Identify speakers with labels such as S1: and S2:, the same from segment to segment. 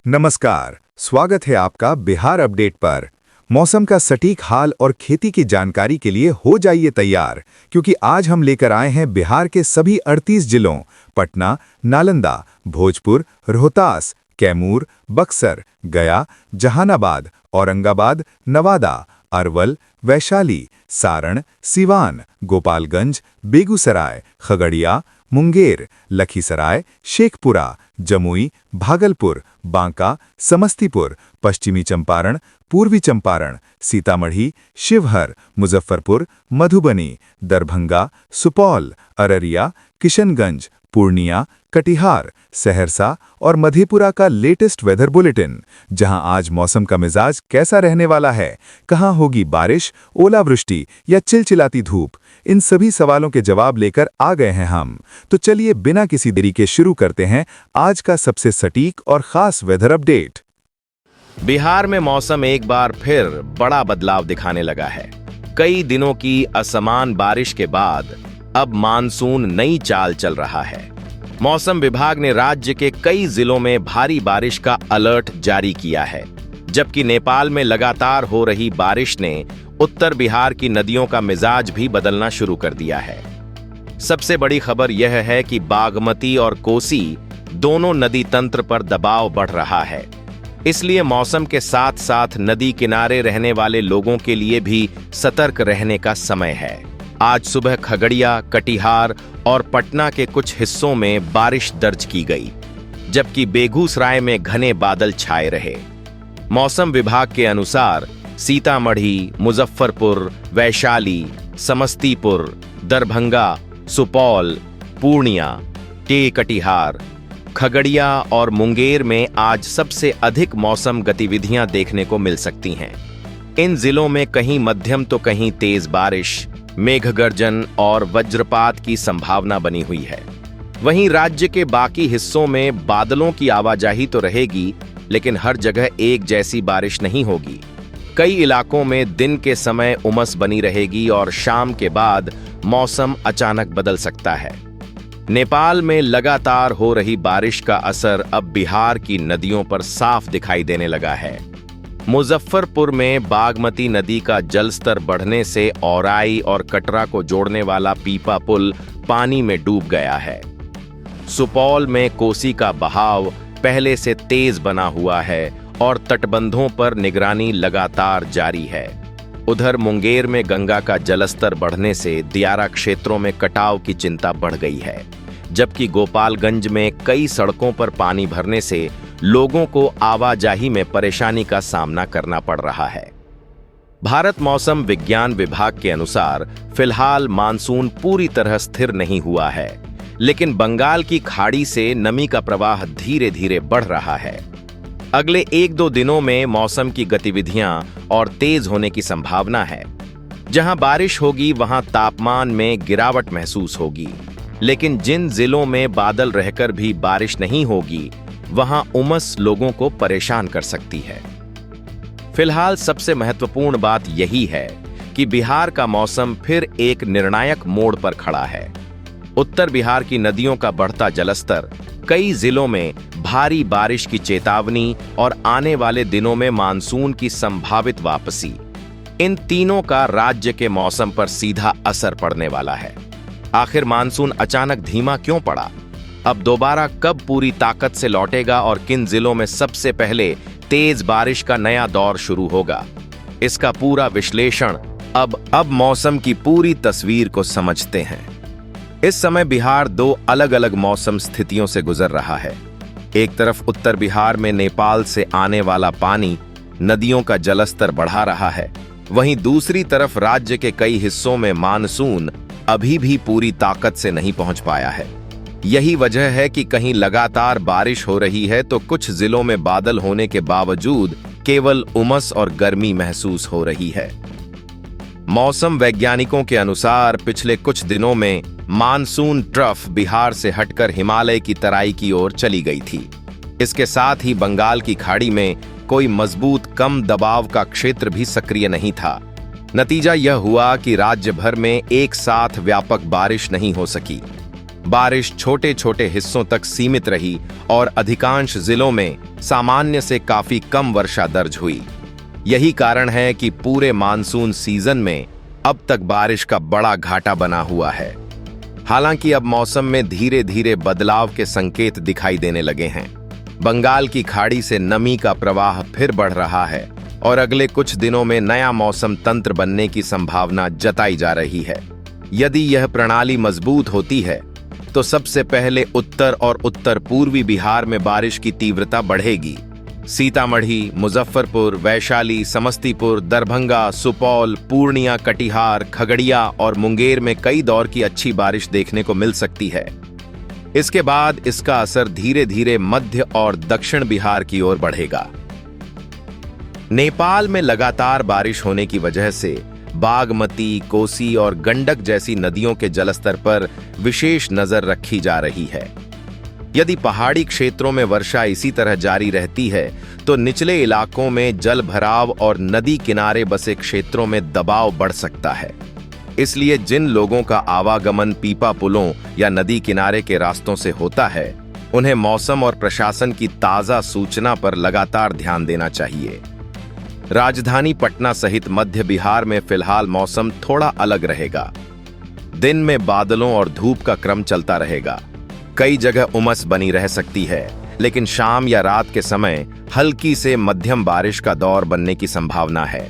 S1: नमस्कार, स्वागत है आपका बिहार अपडेट पर। मौसम का सटीक हाल और खेती की जानकारी के लिए हो जाइए तैयार, क्योंकि आज हम लेकर आए हैं बिहार के सभी 38 जिलों पटना, नालंदा, भोजपुर, रोहतास, कैमूर, बक्सर, गया, जहानाबाद, औरंगाबाद, नवादा, अरवल, वैशाली, सारण, सिवान, गोपालगंज, बेगूसराय, खगड़िया, मुंगेर, लखीसराय, शेखपुरा, जमुई, भागलपुर, बांका, समस्तीपुर, पश्चिमी चंपारण, पूर्वी चंपारण, सीतामढ़ी, शिवहर, मुजफ्फरपुर, मधुबनी, दरभंगा, सुपौल, अररिया, किशनगंज, पूर्णिया, कटिहार, सहरसा और मधेपुरा का लेटेस्ट वेदर बुलेटिन, जहां आज मौसम का मिजाज कैसा रहने वाला है, कहां होगी बारिश, ओलावृष्टि या चिलचिलाती धूप, इन सभी सवालों के जवाब लेकर आ गए हैं हम। तो चलिए बिना किसी देरी के शुरू करते हैं आज का सबसे सटीक और खास वेदर अपडेट।
S2: बिहार में मौसम एक बार फिर बड़ा बदलाव दिखाने लगा है। कई दिनों की असमान बारिश के बाद अब मानसून नई चाल चल रहा है। मौसम विभाग ने राज्य के कई जिलों में भारी बारिश का अलर्ट जारी किया है, जबकि नेपाल में लगातार हो रही बारिश ने उत्तर बिहार की नदियों का मिजाज भी बदलना शुरू कर दिया है। सबसे बड़ी खबर यह है कि बागमती और कोसी दोनों नदी तंत्र पर दबाव बढ़ रहा है। इसलिए मौसम के साथ साथ नदी किनारे रहने वाले लोगों के लिए भी सतर्क रहने का समय है। आज सुबह खगड़िया, कटिहार और पटना के कुछ हिस्सों में बारिश दर्ज की गई, जबकि बेगूसराय में घने बादल छाए रहे। मौसम विभाग के अनुसार सीतामढ़ी, मुजफ्फरपुर, वैशाली, समस्तीपुर, दरभंगा, सुपौल, पूर्णिया, कटिहार, खगड़िया और मुंगेर में आज सबसे अधिक मौसम गतिविधियां देखने को मिल सकती हैं। इन जिलों में कहीं मध्यम तो कहीं तेज बारिश, मेघगर्जन और वज्रपात की संभावना बनी हुई है। वहीं राज्य के बाकी हिस्सों में बादलों की आवाजाही तो रहेगी, लेकिन हर जगह एक जैसी बारिश नहीं होगी। कई इलाकों में दिन के समय उमस बनी रहेगी और शाम के बाद मौसम अचानक बदल सकता है। नेपाल में लगातार हो रही बारिश का असर अब बिहार की नदियों पर साफ दिखाई देने लगा है। मुजफ्फरपुर में बागमती नदी का जलस्तर बढ़ने से औराई और कटरा को जोड़ने वाला पीपा पुल पानी में डूब गया है। सुपौल में कोसी का बहाव पहले से तेज बना हुआ है और तटबंधों पर निगरानी लगातार जारी है। उधर मुंगेर में गंगा का जलस्तर बढ़ने से दियारा क्षेत्रों में कटाव की चिंता बढ़ गई है, जबकि गोपालगंज में कई सड़कों पर पानी भरने से लोगों को आवाजाही में परेशानी का सामना करना पड़ रहा है। भारत मौसम विज्ञान विभाग के अनुसार फिलहाल मानसून पूरी तरह स्थिर नहीं हुआ है, लेकिन बंगाल की खाड़ी से नमी का प्रवाह धीरे धीरे बढ़ रहा है। अगले 1-2 दिनों में मौसम की गतिविधियां और तेज होने की संभावना है। जहां बारिश होगी वहां तापमान में गिरावट महसूस होगी, लेकिन जिन जिलों में बादल रहकर भी बारिश नहीं होगी, वहां उमस लोगों को परेशान कर सकती है। फिलहाल सबसे महत्वपूर्ण बात यही है कि बिहार का मौसम फिर एक निर्णायक मोड़ पर खड़ा है। उत्तर बिहार की नदियों का बढ़ता जलस्तर, कई जिलों में भारी बारिश की चेतावनी और आने वाले दिनों में मानसून की संभावित वापसी, इन तीनों का राज्य के मौसम पर सीधा असर पड़ने वाला है। आखिर मानसून अचानक धीमा क्यों पड़ा? अब दोबारा कब पूरी ताकत से लौटेगा और किन जिलों में सबसे पहले तेज बारिश का नया दौर शुरू होगा? इसका पूरा विश्लेषण अब मौसम की पूरी तस्वीर को समझते हैं। इस समय बिहार 2 अलग-अलग मौसम स्थितियों से गुजर रहा है। एक तरफ उत्तर बिहार में नेपाल से आने वाला पानी नदियों का जलस्तर बढ़ा रहा है, वहीं दूसरी तरफ राज्य के कई हिस्सों में मानसून अभी भी पूरी ताकत से नहीं पहुंच पाया है। यही वजह है कि कहीं लगातार बारिश हो रही है तो कुछ जिलों में बादल होने के बावजूद केवल उमस और गर्मी महसूस हो रही है। मौसम वैज्ञानिकों के अनुसार पिछले कुछ दिनों में मानसून ट्रफ बिहार से हटकर हिमालय की तराई की ओर चली गई थी। इसके साथ ही बंगाल की खाड़ी में कोई मजबूत कम दबाव का क्षेत्र भी सक्रिय नहीं था। नतीजा यह हुआ कि राज्य भर में एक साथ व्यापक बारिश नहीं हो सकी। बारिश छोटे छोटे हिस्सों तक सीमित रही और अधिकांश जिलों में सामान्य से काफी कम वर्षा दर्ज हुई। यही कारण है कि पूरे मानसून सीजन में अब तक बारिश का बड़ा घाटा बना हुआ है। हालांकि अब मौसम में धीरे धीरे बदलाव के संकेत दिखाई देने लगे हैं। बंगाल की खाड़ी से नमी का प्रवाह फिर बढ़ रहा है और अगले कुछ दिनों में नया मौसम तंत्र बनने की संभावना जताई जा रही है। यदि यह प्रणाली मजबूत होती है तो सबसे पहले उत्तर और उत्तर पूर्वी बिहार में बारिश की तीव्रता बढ़ेगी। सीतामढ़ी, मुजफ्फरपुर, वैशाली, समस्तीपुर, दरभंगा, सुपौल, पूर्णिया, कटिहार, खगड़िया और मुंगेर में कई दौर की अच्छी बारिश देखने को मिल सकती है। इसके बाद इसका असर धीरे धीरे मध्य और दक्षिण बिहार की ओर बढ़ेगा। नेपाल में लगातार बारिश होने की वजह से बागमती, कोसी और गंडक जैसी नदियों के जलस्तर पर विशेष नजर रखी जा रही है। यदि पहाड़ी क्षेत्रों में वर्षा इसी तरह जारी रहती है तो निचले इलाकों में जल भराव और नदी किनारे बसे क्षेत्रों में दबाव बढ़ सकता है। इसलिए जिन लोगों का आवागमन पीपा पुलों या नदी किनारे के रास्तों से होता है, उन्हें मौसम और प्रशासन की ताजा सूचना पर लगातार ध्यान देना चाहिए। राजधानी पटना सहित मध्य बिहार में फिलहाल मौसम थोड़ा अलग रहेगा। दिन में बादलों और धूप का क्रम चलता रहेगा। कई जगह उमस बनी रह सकती है, लेकिन शाम या रात के समय हल्की से मध्यम बारिश का दौर बनने की संभावना है।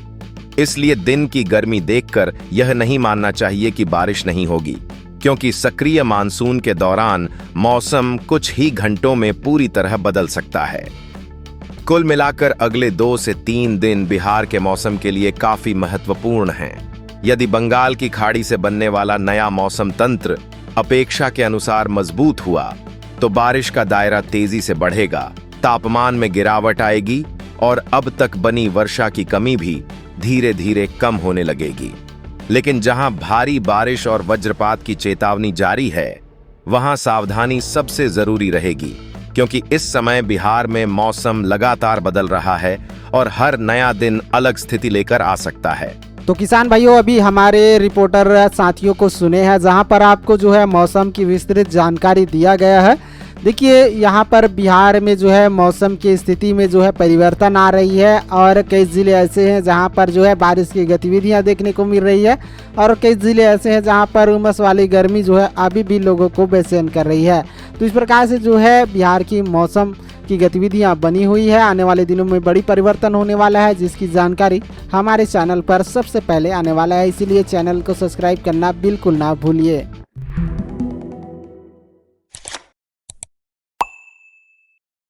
S2: इसलिए दिन की गर्मी देखकर यह नहीं मानना चाहिए कि बारिश नहीं होगी, क्योंकि सक्रिय मानसून के दौरान मौसम कुछ ही घंटों में पूरी तरह बदल सकता है। कुल मिलाकर अगले 2 से 3 दिन बिहार के मौसम के लिए काफी महत्वपूर्ण हैं। यदि बंगाल की खाड़ी से बनने वाला नया मौसम तंत्र अपेक्षा के अनुसार मजबूत हुआ तो बारिश का दायरा तेजी से बढ़ेगा, तापमान में गिरावट आएगी और अब तक बनी वर्षा की कमी भी धीरे धीरे कम होने लगेगी। लेकिन जहां भारी बारिश और वज्रपात की चेतावनी जारी है, वहां सावधानी सबसे जरूरी रहेगी, क्योंकि इस समय बिहार में मौसम लगातार बदल रहा है और हर नया दिन अलग स्थिति लेकर आ सकता है।
S3: तो किसान भाइयों, अभी हमारे रिपोर्टर साथियों को सुने हैं, जहां पर आपको जो है मौसम की विस्तृत जानकारी दिया गया है। देखिए, यहाँ पर बिहार में जो है मौसम की स्थिति में जो है परिवर्तन आ रही है और कई ज़िले ऐसे हैं जहाँ पर जो है बारिश की गतिविधियाँ देखने को मिल रही है और कई ज़िले ऐसे हैं जहाँ पर उमस वाली गर्मी जो है अभी भी लोगों को बेचैन कर रही है। तो इस प्रकार से जो है बिहार की मौसम की गतिविधियाँ बनी हुई है। आने वाले दिनों में बड़ी परिवर्तन होने वाला है, जिसकी जानकारी हमारे चैनल पर सबसे पहले आने वाला है। इसीलिए चैनल को सब्सक्राइब करना बिल्कुल ना भूलिए।